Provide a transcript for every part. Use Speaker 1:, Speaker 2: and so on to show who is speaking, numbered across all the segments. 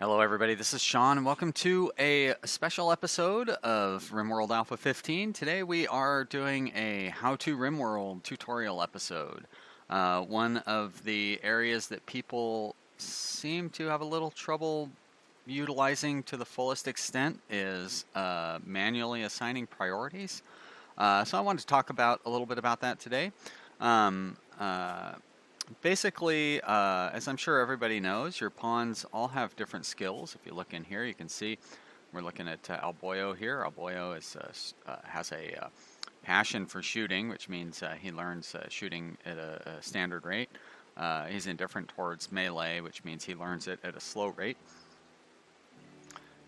Speaker 1: Hello, everybody. This is Sean, and welcome to a special episode of Rimworld Alpha 15. Today, we are doing a How to Rimworld tutorial episode. One of the areas that people seem to have a little trouble utilizing to the fullest extent is manually assigning priorities. So, I wanted to talk about a little bit about that today. Um, uh, Basically, as I'm sure everybody knows, your pawns all have different skills. If you look in here, you can see we're looking at Alboyo here. Alboyo has a passion for shooting, which means he learns shooting at a standard rate. He's indifferent towards melee, which means he learns it at a slow rate.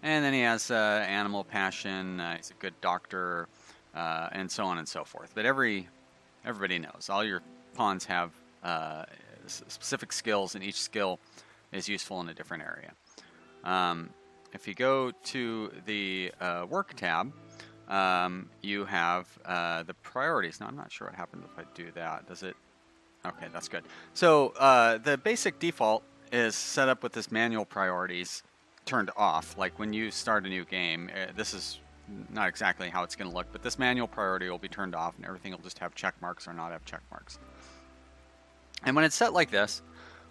Speaker 1: And then he has animal passion. He's a good doctor, and so on and so forth. But everybody knows all your pawns have specific skills, and each skill is useful in a different area. If you go to the work tab, you have the priorities. Now, I'm not sure what happens if I do that. Does it? Okay, that's good. So the basic default is set up with this manual priorities turned off. Like when you start a new game, this is not exactly how it's going to look, but this manual priority will be turned off, and everything will just have check marks or not have check marks. And when it's set like this,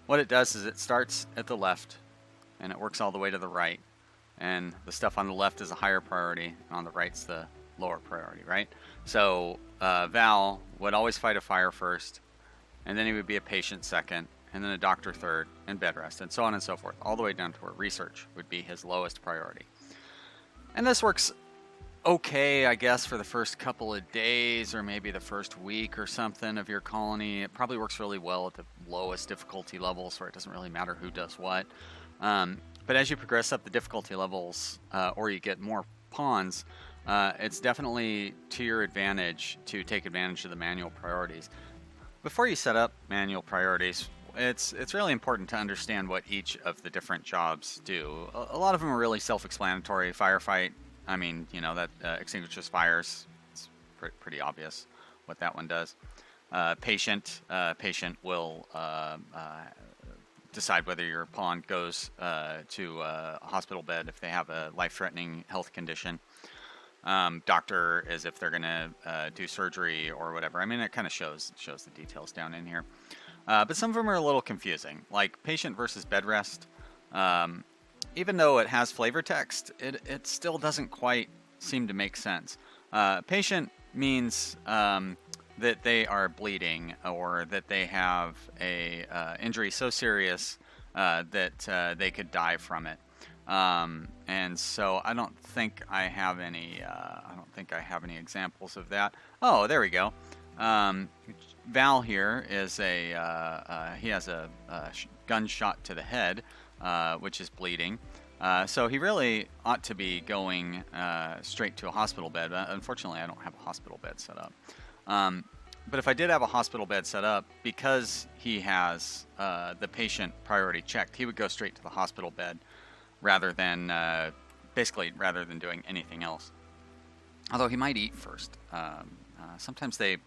Speaker 1: what it does is it starts at the left and it works all the way to the right. And the stuff on the left is a higher priority, and on the right's the lower priority, right? So Val would always fight a fire first, and then he would be a patient second, and then a doctor third, and bed rest, and so on and so forth, all the way down to where research would be his lowest priority. And this works okay, I guess, for the first couple of days or maybe the first week or something of your colony. It probably works really well at the lowest difficulty levels where it doesn't really matter who does what. But as you progress up the difficulty levels or you get more pawns, it's definitely to your advantage to take advantage of the manual priorities. Before you set up manual priorities, it's really important to understand what each of the different jobs do. A lot of them are really self-explanatory. Firefight, I mean, you know, that extinguishes fires. It's pretty obvious what that one does. Patient will decide whether your pawn goes to a hospital bed if they have a life-threatening health condition. Doctor is if they're going to do surgery or whatever. I mean, it kind of shows the details down in here. But some of them are a little confusing, like patient versus bed rest. Even though it has flavor text, it still doesn't quite seem to make sense. Patient means that they are bleeding or that they have a injury so serious that they could die from it. And so I don't think I have any. I don't think I have any examples of that. Oh, there we go. Val here is he has a gunshot to the head, which is bleeding. So he really ought to be going straight to a hospital bed. Unfortunately, I don't have a hospital bed set up. But if I did have a hospital bed set up, because he has the patient priority checked, he would go straight to the hospital bed rather than doing anything else. Although he might eat first. Sometimes they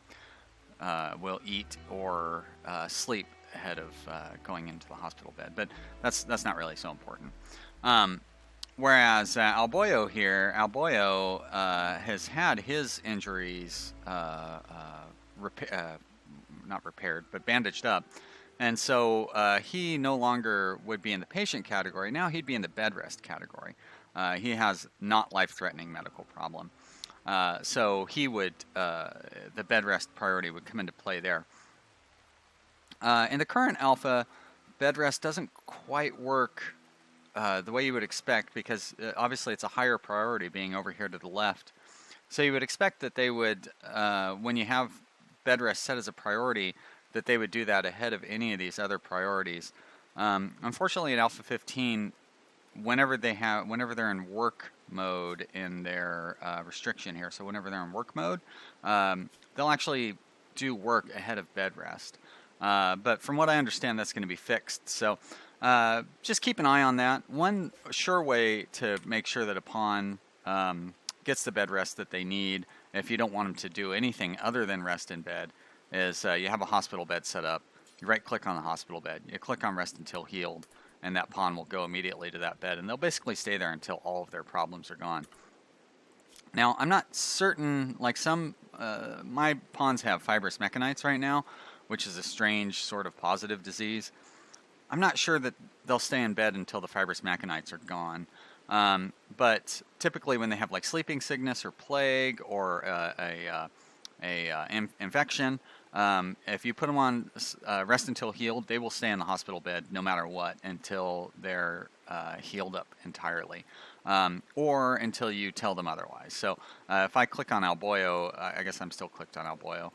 Speaker 1: will eat or sleep ahead of going into the hospital bed, but that's not really so important. Whereas Alboyo here, has had his injuries not repaired, but bandaged up, and so he no longer would be in the patient category. Now he'd be in the bed rest category. He has not life-threatening medical problem. So he would, the bed rest priority would come into play there. In the current alpha, bed rest doesn't quite work the way you would expect because obviously it's a higher priority being over here to the left. So you would expect that they would, when you have bed rest set as a priority, that they would do that ahead of any of these other priorities. Unfortunately, at Alpha 15, whenever they're in work mode in their restriction here, so whenever they're in work mode, they'll actually do work ahead of bed rest. But from what I understand, that's going to be fixed. So just keep an eye on that. One sure way to make sure that a pawn gets the bed rest that they need, if you don't want them to do anything other than rest in bed, is you have a hospital bed set up. You right-click on the hospital bed. You click on Rest Until Healed, and that pawn will go immediately to that bed, and they'll basically stay there until all of their problems are gone. Now, I'm not certain, like my pawns have fibrous mechanites right now, which is a strange sort of positive disease. I'm not sure that they'll stay in bed until the fibrous mechanites are gone. But typically when they have like sleeping sickness or plague or infection, if you put them on rest until healed, they will stay in the hospital bed no matter what until they're healed up entirely, or until you tell them otherwise. So if I click on Alboyo, I guess I'm still clicked on Alboyo,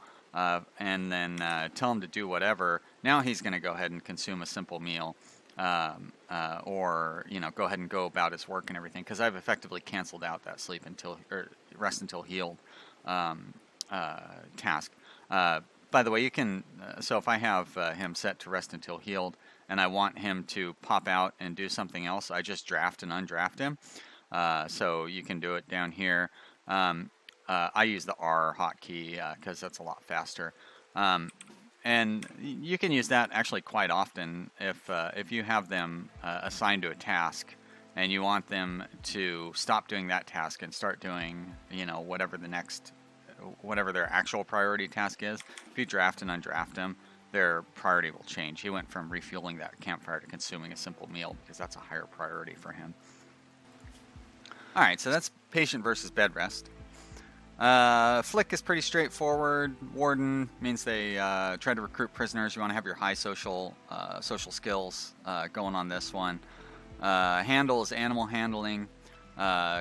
Speaker 1: and then tell him to do whatever, now he's going to go ahead and consume a simple meal. Or go ahead and go about his work and everything, because I've effectively canceled out that rest until healed task. By the way, you can. So if I have him set to rest until healed, and I want him to pop out and do something else, I just draft and undraft him. So you can do it down here. I use the R hotkey because that's a lot faster. And you can use that actually quite often if you have them assigned to a task and you want them to stop doing that task and start doing, whatever their actual priority task is. If you draft and undraft them, their priority will change. He went from refueling that campfire to consuming a simple meal because that's a higher priority for him. All right, so that's patient versus bed rest. Flick is pretty straightforward. Warden means they try to recruit prisoners. You want to have your high social skills going on this one. Handle is animal handling.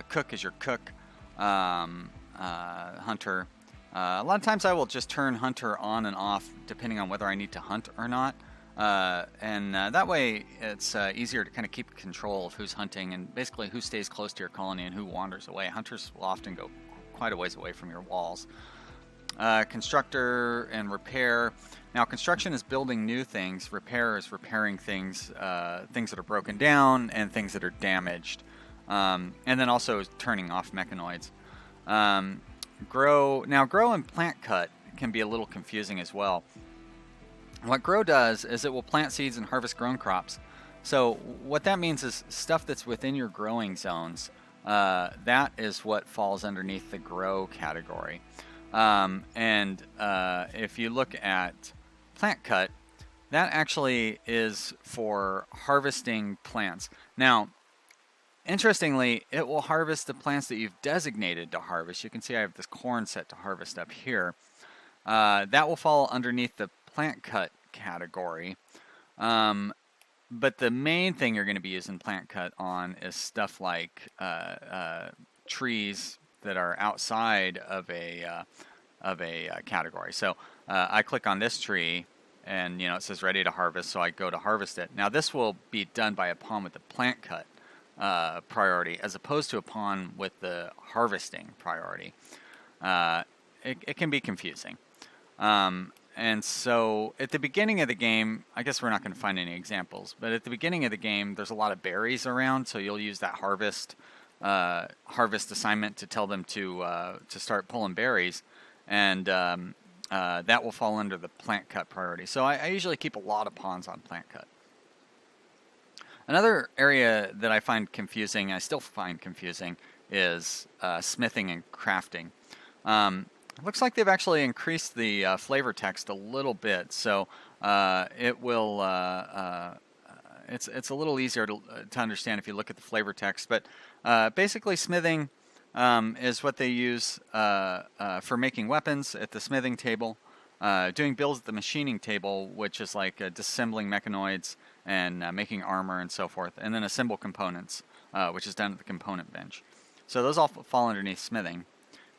Speaker 1: Cook is your cook. Hunter. A lot of times I will just turn Hunter on and off depending on whether I need to hunt or not. And that way it's easier to kind of keep control of who's hunting and basically who stays close to your colony and who wanders away. Hunters will often go quite a ways away from your walls. Constructor and repair. Now, construction is building new things. Repair is repairing things, things that are broken down and things that are damaged. And then also turning off mechanoids. Grow and plant cut can be a little confusing as well. What grow does is it will plant seeds and harvest grown crops. So what that means is stuff that's within your growing zones. That is what falls underneath the grow category. And if you look at plant cut, that actually is for harvesting plants. Now, interestingly, it will harvest the plants that you've designated to harvest. You can see I have this corn set to harvest up here. That will fall underneath the plant cut category. But the main thing you're going to be using plant cut on is stuff like trees that are outside of a category. So I click on this tree, and it says ready to harvest, so I go to harvest it. Now this will be done by a pawn with the plant cut priority, as opposed to a pawn with the harvesting priority. It can be confusing. And so at the beginning of the game, I guess we're not going to find any examples, but at the beginning of the game, there's a lot of berries around, so you'll use that harvest assignment to tell them to start pulling berries, and that will fall under the plant cut priority. So I usually keep a lot of pawns on plant cut. Another area that I find confusing, I still find confusing, is smithing and crafting. It looks like they've actually increased the flavor text a little bit, so it will. It's a little easier to understand if you look at the flavor text. But basically, smithing is what they use for making weapons at the smithing table, doing builds at the machining table, which is like disassembling mechanoids and making armor and so forth, and then assemble components, which is done at the component bench. So those all fall underneath smithing.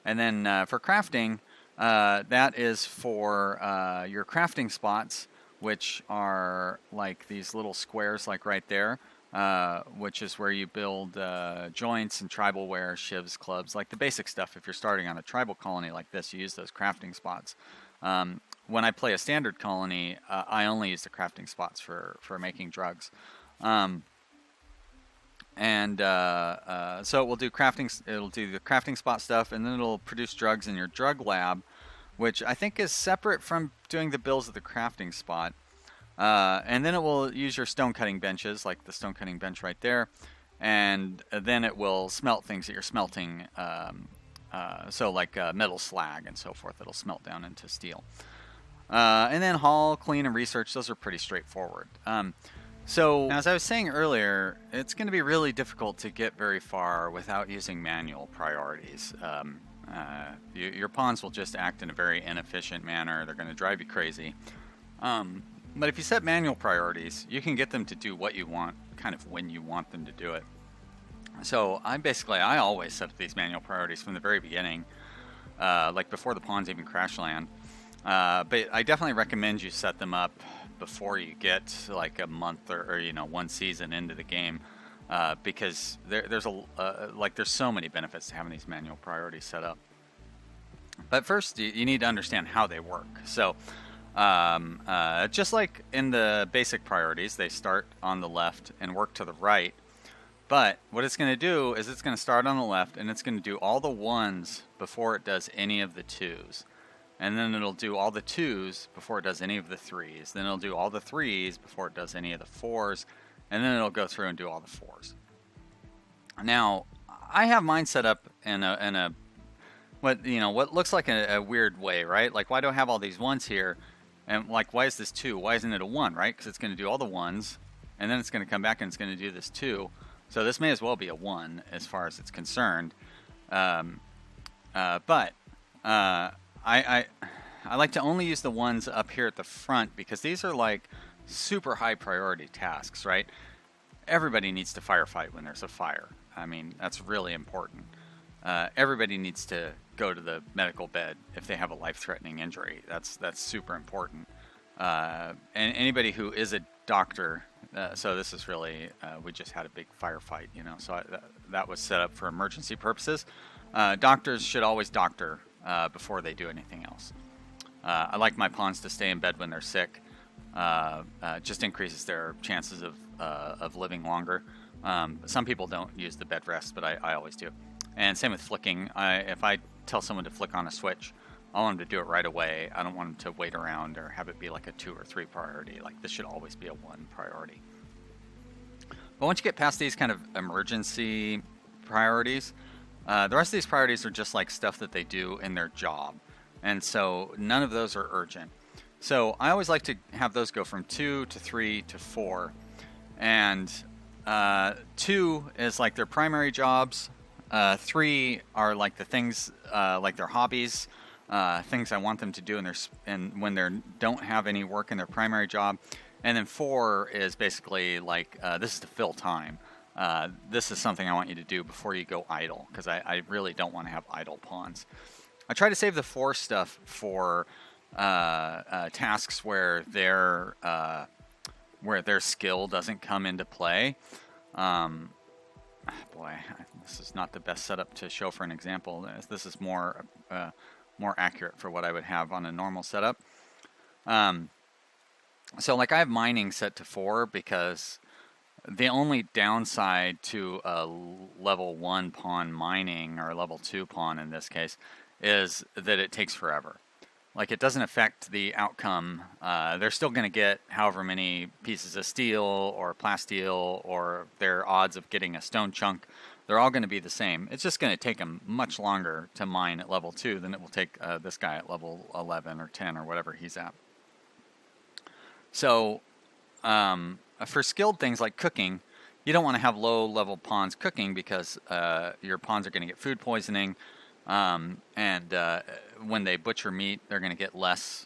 Speaker 1: And then for crafting, that is for your crafting spots, which are like these little squares like right there, which is where you build joints and tribal ware, shivs, clubs, like the basic stuff. If you're starting on a tribal colony like this, you use those crafting spots. When I play a standard colony, I only use the crafting spots for making drugs. So it will do crafting. It'll do the crafting spot stuff, and then it'll produce drugs in your drug lab, which I think is separate from doing the builds of the crafting spot. And then it will use your stone cutting benches, like the stone cutting bench right there, and then it will smelt things that you're smelting. So like metal slag and so forth, it'll smelt down into steel. And then haul, clean, and research, those are pretty straightforward. So as I was saying earlier, it's going to be really difficult to get very far without using manual priorities. Your pawns will just act in a very inefficient manner. They're going to drive you crazy. But if you set manual priorities, you can get them to do what you want, kind of when you want them to do it. So I always set up these manual priorities from the very beginning, like before the pawns even crash land. But I definitely recommend you set them up before you get like a month or one season into the game, because there's so many benefits to having these manual priorities set up. But first, you need to understand how they work. So just like in the basic priorities, they start on the left and work to the right. But what it's going to do is it's going to start on the left and it's going to do all the ones before it does any of the twos. And then it'll do all the twos before it does any of the threes. Then it'll do all the threes before it does any of the fours. And then it'll go through and do all the fours. Now, I have mine set up in a what looks like a weird way, right? Like, why do I have all these ones here? And like, why is this 2? Why isn't it a 1, right? Because it's going to do all the ones, and then it's going to come back and it's going to do this 2. So this may as well be a 1 as far as it's concerned. But I like to only use the ones up here at the front because these are like super high priority tasks, right? Everybody needs to firefight when there's a fire. I mean, that's really important. Everybody needs to go to the medical bed if they have a life-threatening injury. That's super important. And anybody who is a doctor, so this is really, we just had a big firefight, so that was set up for emergency purposes. Doctors should always doctor before they do anything else. I like my pawns to stay in bed when they're sick. Just increases their chances of living longer. Some people don't use the bed rest, but I always do. And same with flicking. If I tell someone to flick on a switch, I want them to do it right away. I don't want them to wait around or have it be like a 2 or 3 priority. Like, this should always be a 1 priority. But once you get past these kind of emergency priorities, the rest of these priorities are just like stuff that they do in their job. And so none of those are urgent. So I always like to have those go from 2 to 3 to 4. And 2 is like their primary jobs. 3 are like the things, like their hobbies, things I want them to do when they don't have any work in their primary job. And then 4 is basically like, this is to fill time. This is something I want you to do before you go idle, because I really don't want to have idle pawns. I try to save the 4 stuff for tasks where their skill doesn't come into play. Boy, this is not the best setup to show for an example. This is more accurate for what I would have on a normal setup. So like, I have mining set to 4 because the only downside to a level 1 pawn mining, or a level 2 pawn in this case, is that it takes forever. Like, it doesn't affect the outcome. They're still going to get however many pieces of steel or plasteel, or their odds of getting a stone chunk. They're all going to be the same. It's just going to take them much longer to mine at level 2 than it will take this guy at level 11 or 10 or whatever he's at. So for skilled things like cooking, you don't want to have low-level pawns cooking, because your pawns are going to get food poisoning. And when they butcher meat, they're going to get less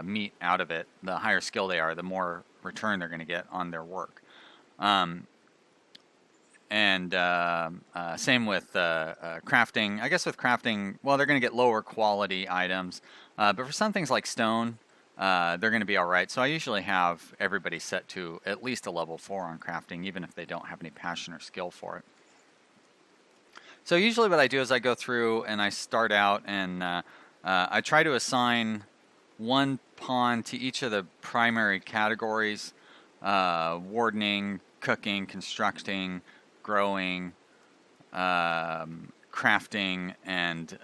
Speaker 1: meat out of it. The higher skill they are, the more return they're going to get on their work. Same with crafting. I guess with crafting, well, they're going to get lower quality items. But for some things like stone, they're going to be all right. So I usually have everybody set to at least a level 4 on crafting, even if they don't have any passion or skill for it. So usually what I do is I go through and I start out and I try to assign 1 pawn to each of the primary categories: wardening, cooking, constructing, growing, crafting, and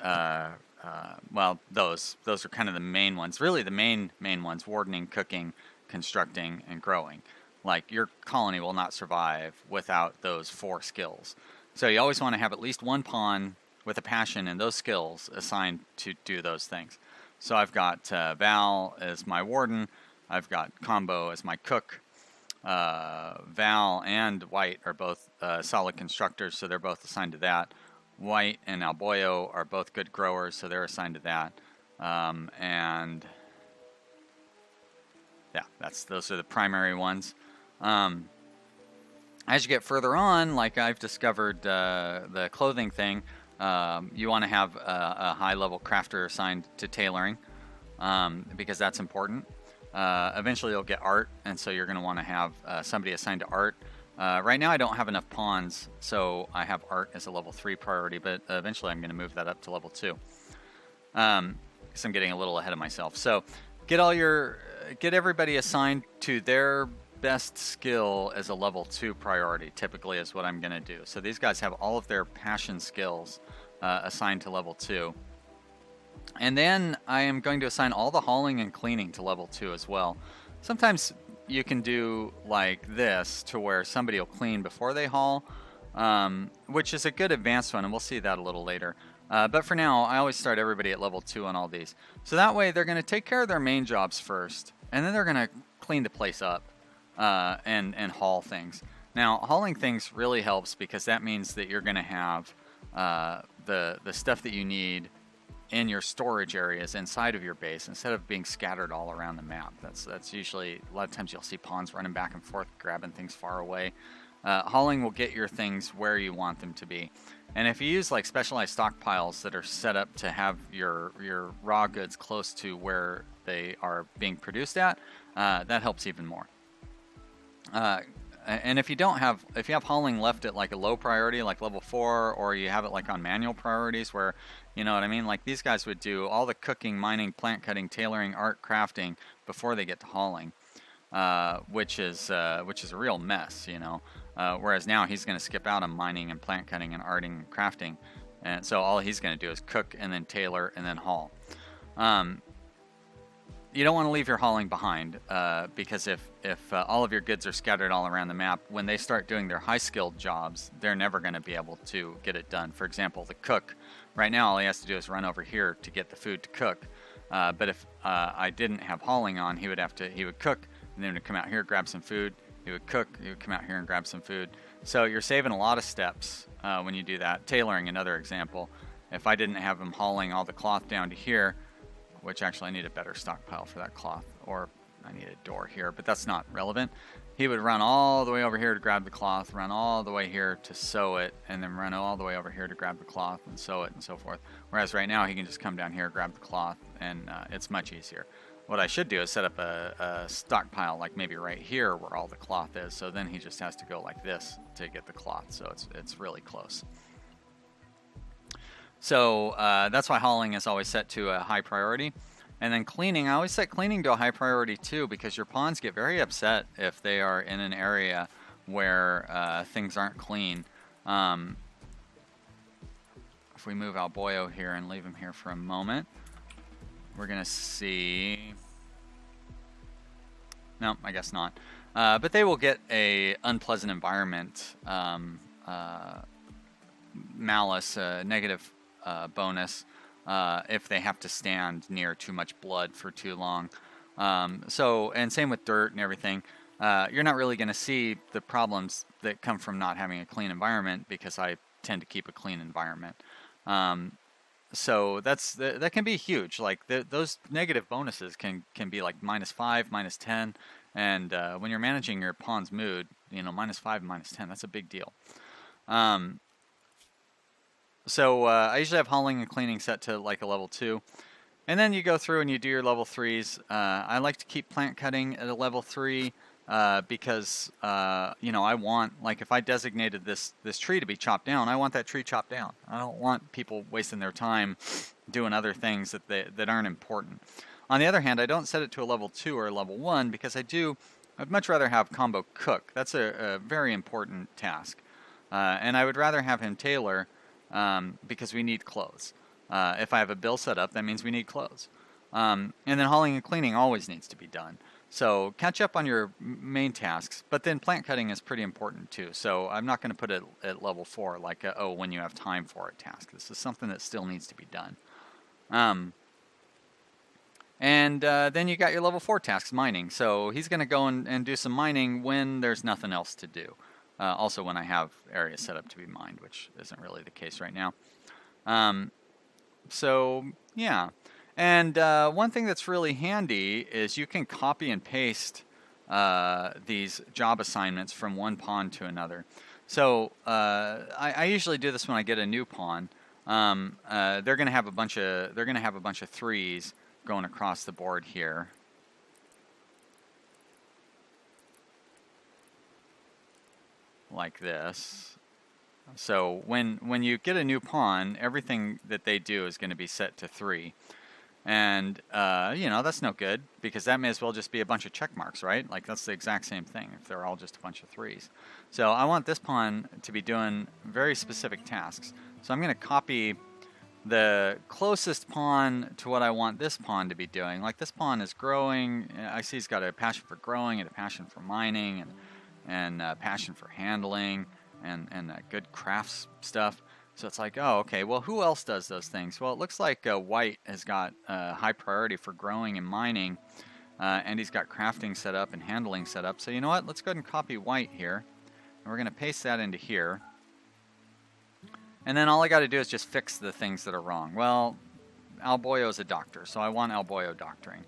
Speaker 1: well, those are kind of the main ones. Really, the main ones: wardening, cooking, constructing and growing. Like your colony will not survive without those 4 skills. So you always want to have at least one pawn with a passion and those skills assigned to do those things. So I've got Val as my warden, I've got Combo as my cook. Val and White are both solid constructors, so they're both assigned to that. White and Alboyo are both good growers, so they're assigned to that. And yeah, those are the primary ones. As you get further on, like I've discovered the clothing thing, you want to have a high-level crafter assigned to tailoring because that's important. Eventually you'll get art, and so you're going to want to have somebody assigned to art. Right now I don't have enough pawns, so I have art as a level 3 priority, but eventually I'm going to move that up to level 2. Because I'm getting a little ahead of myself. So get everybody assigned to their best skill as a level 2 priority, typically is what I'm going to do. So these guys have all of their passion skills assigned to level 2. And then I am going to assign all the hauling and cleaning to level 2 as well. Sometimes you can do like this to where somebody will clean before they haul, which is a good advanced one, and we'll see that a little later. But for now, I always start everybody at level 2 on all these. So that way they're going to take care of their main jobs first, and then they're going to clean the place up and haul things. Now, hauling things really helps because that means that you're going to have the stuff that you need in your storage areas inside of your base instead of being scattered all around the map. That's usually, a lot of times you'll see pawns running back and forth, grabbing things far away. Hauling will get your things where you want them to be. And if you use like specialized stockpiles that are set up to have your raw goods close to where they are being produced at, that helps even more. And if you have hauling left at like a low priority, like level 4, or you have it like on manual priorities where, you know what I mean? Like these guys would do all the cooking, mining, plant cutting, tailoring, art, crafting before they get to hauling, which is a real mess, you know. Whereas now he's going to skip out on mining and plant cutting and arting and crafting. And so all he's going to do is cook and then tailor and then haul. You don't want to leave your hauling behind because if all of your goods are scattered all around the map, when they start doing their high-skilled jobs, they're never going to be able to get it done. For example, the cook, right now all he has to do is run over here to get the food to cook. But if I didn't have hauling on, he would cook, and then he would come out here, grab some food. He would cook, he would come out here and grab some food. So you're saving a lot of steps when you do that. Tailoring, another example. If I didn't have him hauling all the cloth down to here, which actually I need a better stockpile for that cloth, or I need a door here, but that's not relevant. He would run all the way over here to grab the cloth, run all the way here to sew it, and then run all the way over here to grab the cloth and sew it and so forth. Whereas right now he can just come down here, grab the cloth, and it's much easier. What I should do is set up a stockpile like maybe right here where all the cloth is, so then he just has to go like this to get the cloth, so it's really close. So that's why hauling is always set to a high priority. And then cleaning, I always set cleaning to a high priority too, because your pawns get very upset if they are in an area where things aren't clean. If we move Alboyo here and leave him here for a moment, we're going to see... No, I guess not. But they will get a unpleasant environment malice, negative bonus if they have to stand near too much blood for too long. And same with dirt and everything. You're not really going to see the problems that come from not having a clean environment because I tend to keep a clean environment. So that can be huge. Like those negative bonuses can be like -5, -10, and when you're managing your pawn's mood, you know, -5 and -10, that's a big deal. So I usually have hauling and cleaning set to like a level 2. And then you go through and you do your level 3s. I like to keep plant cutting at a level 3 because, you know, I want, like if I designated this tree to be chopped down, I want that tree chopped down. I don't want people wasting their time doing other things that aren't important. On the other hand, I don't set it to a level 2 or a level 1 because I'd much rather have Combo cook. That's a very important task. And I would rather have him tailor because we need clothes. If I have a bill set up, that means we need clothes. And then hauling and cleaning always needs to be done. So catch up on your main tasks, but then plant cutting is pretty important too. So I'm not going to put it at level 4 like oh, when you have time for it task. This is something that still needs to be done. And then you got your level 4 tasks, mining. So he's going to go and do some mining when there's nothing else to do. Also when I have areas set up to be mined, which isn't really the case right now. So yeah. And one thing that's really handy is you can copy and paste these job assignments from one pawn to another. So I usually do this when I get a new pawn. They're going to have a bunch of 3s going across the board here. Like this. So when you get a new pawn, everything that they do is going to be set to 3. And, you know, that's no good because that may as well just be a bunch of check marks, right? Like that's the exact same thing if they're all just a bunch of 3s. So I want this pawn to be doing very specific tasks. So I'm going to copy the closest pawn to what I want this pawn to be doing. Like this pawn is growing. I see he's got a passion for growing and a passion for mining and a passion for handling and good crafts stuff. So it's like, oh, okay, well, who else does those things? Well, it looks like White has got high priority for growing and mining, and he's got crafting set up and handling set up. So you know what? Let's go ahead and copy White here, and we're going to paste that into here. And then all I got to do is just fix the things that are wrong. Well, Alboyo is a doctor, so I want Alboyo doctoring,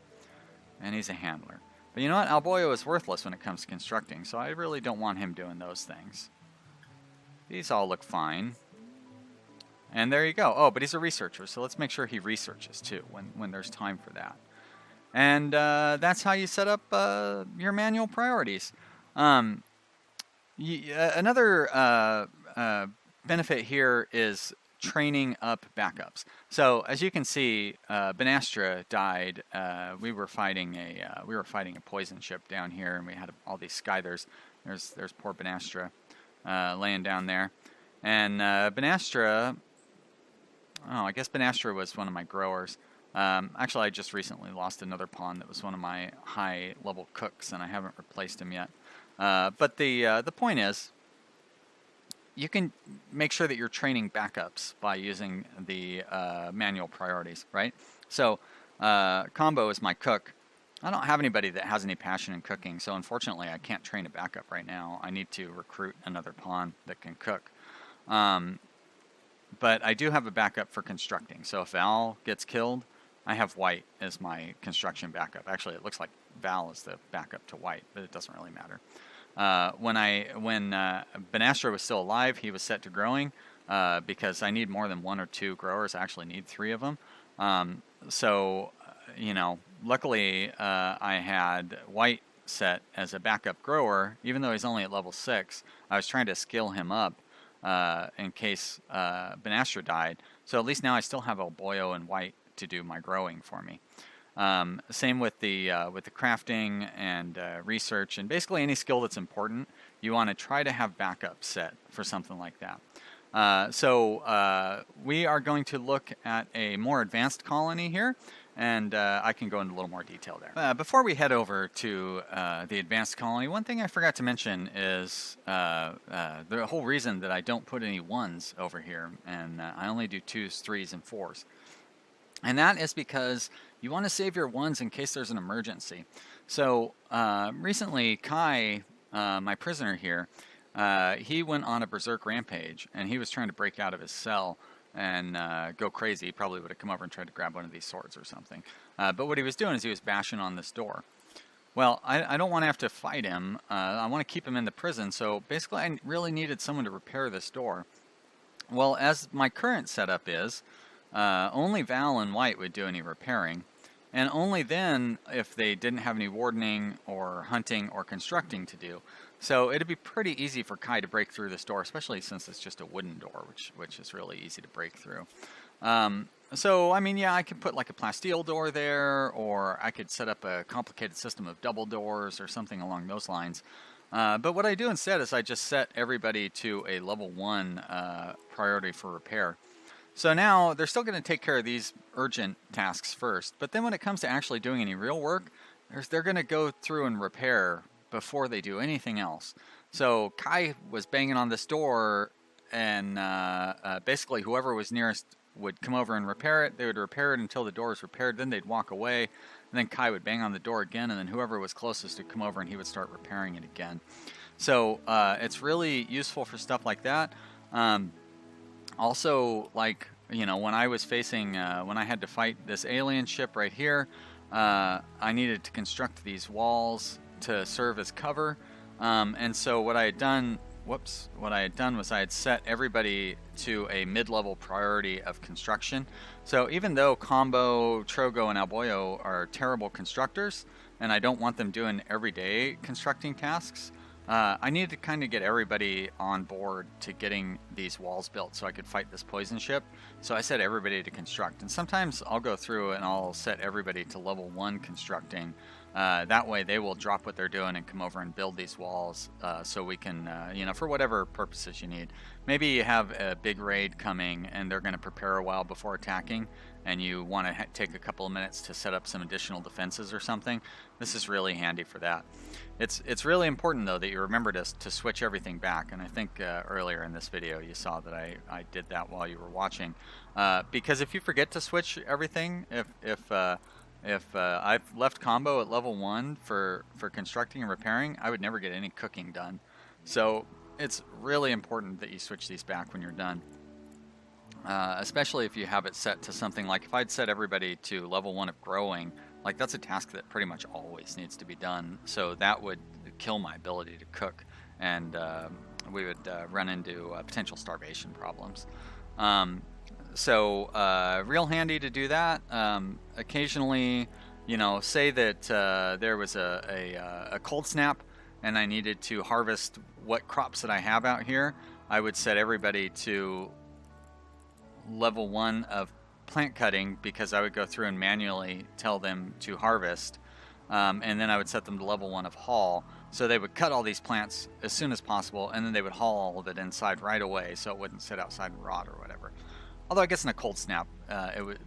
Speaker 1: and he's a handler. But you know what? Alboyo is worthless when it comes to constructing, so I really don't want him doing those things. These all look fine. And there you go. Oh, but he's a researcher, so let's make sure he researches too when there's time for that. And that's how you set up your manual priorities. Another benefit here is training up backups. So as you can see, Benastra died. We were fighting a poison ship down here, and we had all these Skythers. There's poor Benastra laying down there, and Benastra. Oh, I guess Benastra was one of my growers. Actually, I just recently lost another pawn that was one of my high-level cooks, and I haven't replaced him yet. But the point is, you can make sure that you're training backups by using the manual priorities, right? So, Combo is my cook. I don't have anybody that has any passion in cooking, so unfortunately, I can't train a backup right now. I need to recruit another pawn that can cook. But I do have a backup for constructing. So if Val gets killed, I have White as my construction backup. Actually, it looks like Val is the backup to White, but it doesn't really matter. When Benastra was still alive, he was set to growing because I need more than 1 or 2 growers. I actually need 3 of them. So, you know, luckily I had White set as a backup grower, even though he's only at level 6. I was trying to skill him up in case Benastra died. So at least now I still have Alboyo and White to do my growing for me. Same with the crafting and research, and basically any skill that's important, you want to try to have backup set for something like that. So we are going to look at a more advanced colony here, and I can go into a little more detail there. Before we head over to the advanced colony, one thing I forgot to mention is the whole reason that I don't put any 1s over here, and I only do 2s, 3s, and 4s. And that is because you want to save your 1s in case there's an emergency. So recently, Kai, my prisoner here, he went on a berserk rampage, and he was trying to break out of his cell and go crazy. He probably would have come over and tried to grab one of these swords or something. But what he was doing is he was bashing on this door. Well, I don't want to have to fight him. I want to keep him in the prison, so basically I really needed someone to repair this door. Well, as my current setup is, only Val and White would do any repairing, and only then if they didn't have any wardening or hunting or constructing to do. So it'd be pretty easy for Kai to break through this door, especially since it's just a wooden door, which is really easy to break through. So, I mean, yeah, I could put like a plasteel door there, or I could set up a complicated system of double doors or something along those lines. But what I do instead is I just set everybody to a level 1 priority for repair. So now they're still going to take care of these urgent tasks first, but then when it comes to actually doing any real work, they're going to go through and repair before they do anything else. So Kai was banging on this door, and basically whoever was nearest would come over and repair it. They would repair it until the door was repaired. Then they'd walk away, and then Kai would bang on the door again, and then whoever was closest would come over and he would start repairing it again. So it's really useful for stuff like that. Also, like, you know, when I was facing, when I had to fight this alien ship right here, I needed to construct these walls to serve as cover. And so what I had done, what I had done was I had set everybody to a mid-level priority of construction. So even though Combo, Trogo, and Alboyo are terrible constructors, and I don't want them doing everyday constructing tasks, I needed to kind of get everybody on board to getting these walls built so I could fight this poison ship. So I set everybody to construct. And sometimes I'll go through and I'll set everybody to level 1 constructing. That way they will drop what they're doing and come over and build these walls so we can, you know, for whatever purposes you need. Maybe you have a big raid coming and they're going to prepare a while before attacking, and you want to take a couple of minutes to set up some additional defenses or something. This is really handy for that. It's really important, though, that you remember to switch everything back. And I think earlier in this video you saw that I did that while you were watching. Because if you forget to switch everything, if I've left Combo at level 1 for constructing and repairing, I would never get any cooking done. So it's really important that you switch these back when you're done. Especially if you have it set to something like, if I'd set everybody to level 1 of growing, like that's a task that pretty much always needs to be done. So that would kill my ability to cook, and we would run into potential starvation problems. So real handy to do that. Occasionally, you know, say that there was a cold snap and I needed to harvest what crops that I have out here, I would set everybody to level 1 of plant cutting, because I would go through and manually tell them to harvest, and then I would set them to level 1 of haul, so they would cut all these plants as soon as possible, and then they would haul all of it inside right away so it wouldn't sit outside and rot or whatever. Although I guess in a cold snap it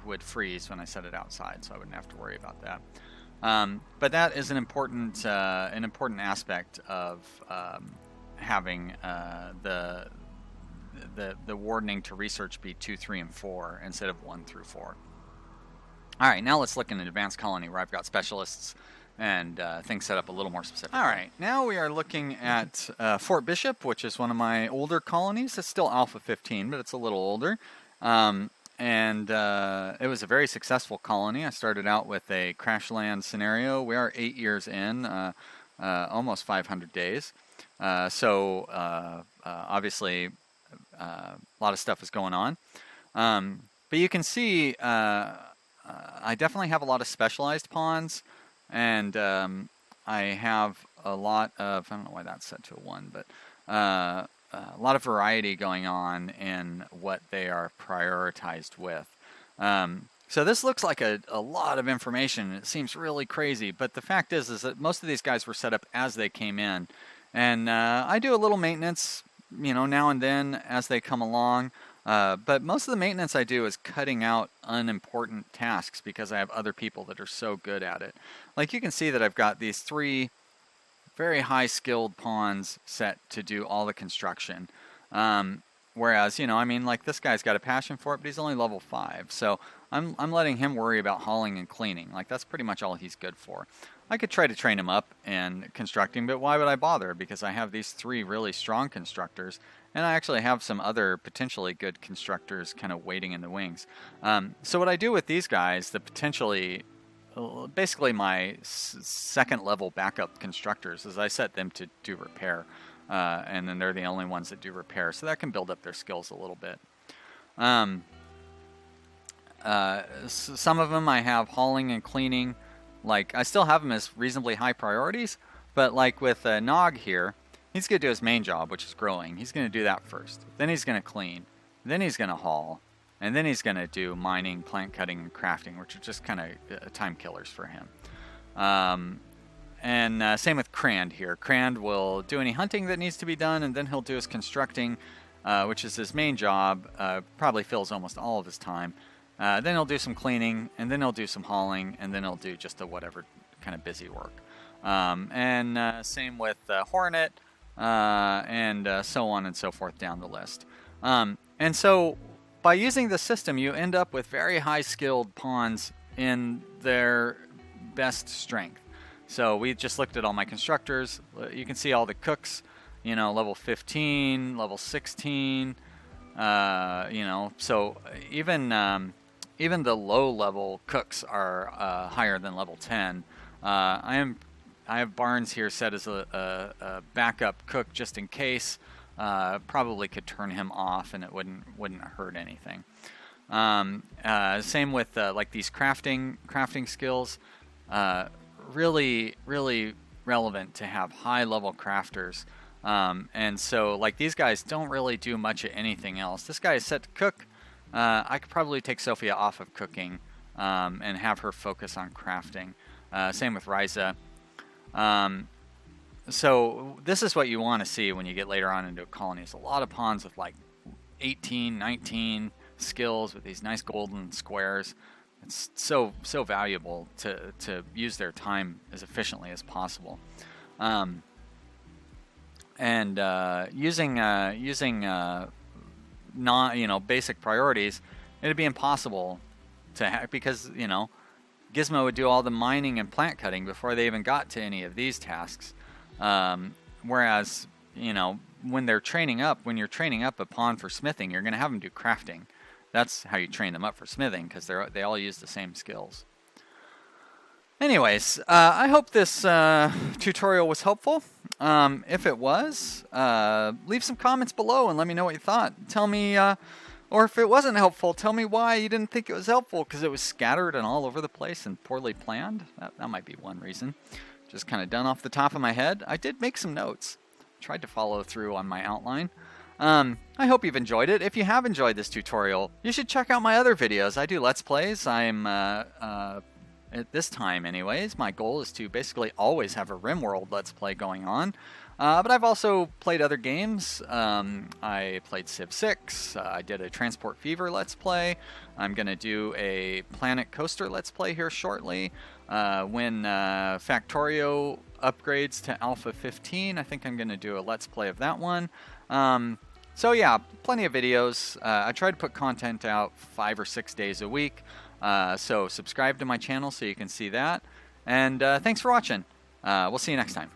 Speaker 1: would freeze when I set it outside, so I wouldn't have to worry about that. But that is an important aspect of having the wardening to research be 2, 3, and 4 instead of 1 through 4. All right, now let's look in an advanced colony where I've got specialists and things set up a little more specific. All right, now we are looking at Fort Bishop, which is one of my older colonies. It's still Alpha 15, but it's a little older. And it was a very successful colony. I started out with a crash land scenario. We are 8 years in, almost 500 days. So obviously a lot of stuff is going on. But you can see I definitely have a lot of specialized pawns, and I have a lot of, I don't know why that's set to a 1, but a lot of variety going on in what they are prioritized with. So this looks like a lot of information. It seems really crazy, but the fact is that most of these guys were set up as they came in. And I do a little maintenance, you know, now and then as they come along. But most of the maintenance I do is cutting out unimportant tasks because I have other people that are so good at it. Like you can see that I've got these 3 very high skilled pawns set to do all the construction. Whereas, you know, I mean, like this guy's got a passion for it, but he's only level 5. So I'm letting him worry about hauling and cleaning. Like that's pretty much all he's good for. I could try to train him up in constructing, but why would I bother? Because I have these 3 really strong constructors, and I actually have some other potentially good constructors kind of waiting in the wings. So what I do with these guys, the potentially, basically my second level backup constructors, is I set them to do repair, and then they're the only ones that do repair, so that can build up their skills a little bit. Some of them I have hauling and cleaning. Like, I still have them as reasonably high priorities, but like with Nog here, he's going to do his main job, which is growing. He's going to do that first. Then he's going to clean. Then he's going to haul. And then he's going to do mining, plant cutting, and crafting, which are just kind of time killers for him. And same with Crand here. Crand will do any hunting that needs to be done, and then he'll do his constructing, which is his main job. Probably fills almost all of his time. Then he'll do some cleaning, and then he'll do some hauling, and then he'll do just a whatever kind of busy work. And same with Hornet, and so on and so forth down the list. And so by using the system, you end up with very high skilled pawns in their best strength. So we just looked at all my constructors. You can see all the cooks, you know, level 15, level 16, you know, so even even the low level cooks are higher than level 10. I have Barnes here set as a backup cook just in case. Probably could turn him off and it wouldn't hurt anything. Same with like these crafting skills. Really relevant to have high level crafters. And so like these guys don't really do much of anything else. This guy is set to cook. I could probably take Sophia off of cooking and have her focus on crafting. Same with Ryza. So this is what you want to see when you get later on into a colony. It's a lot of pawns with like 18, 19 skills with these nice golden squares. It's so valuable to use their time as efficiently as possible. Using basic priorities, it'd be impossible to have, because Gizmo would do all the mining and plant cutting before they even got to any of these tasks. Whereas, when you're training up a pawn for smithing, you're going to have them do crafting. That's how you train them up for smithing, because they all use the same skills. Anyways, I hope this tutorial was helpful. If it was, leave some comments below and let me know what you thought. Tell me, or if it wasn't helpful, tell me why you didn't think it was helpful, because it was scattered and all over the place and poorly planned. That might be one reason. Just kind of done off the top of my head. I did make some notes. Tried to follow through on my outline. I hope you've enjoyed it. If you have enjoyed this tutorial, you should check out my other videos. I do Let's Plays. I'm, at this time anyways, my goal is to basically always have a Rimworld Let's Play going on. But I've also played other games. I played Civ 6. I did a Transport Fever Let's Play. I'm going to do a Planet Coaster Let's Play here shortly. When Factorio upgrades to Alpha 15, I think I'm going to do a Let's Play of that one. So yeah, plenty of videos. I try to put content out 5 or 6 days a week. So subscribe to my channel so you can see that. And thanks for watching. We'll see you next time.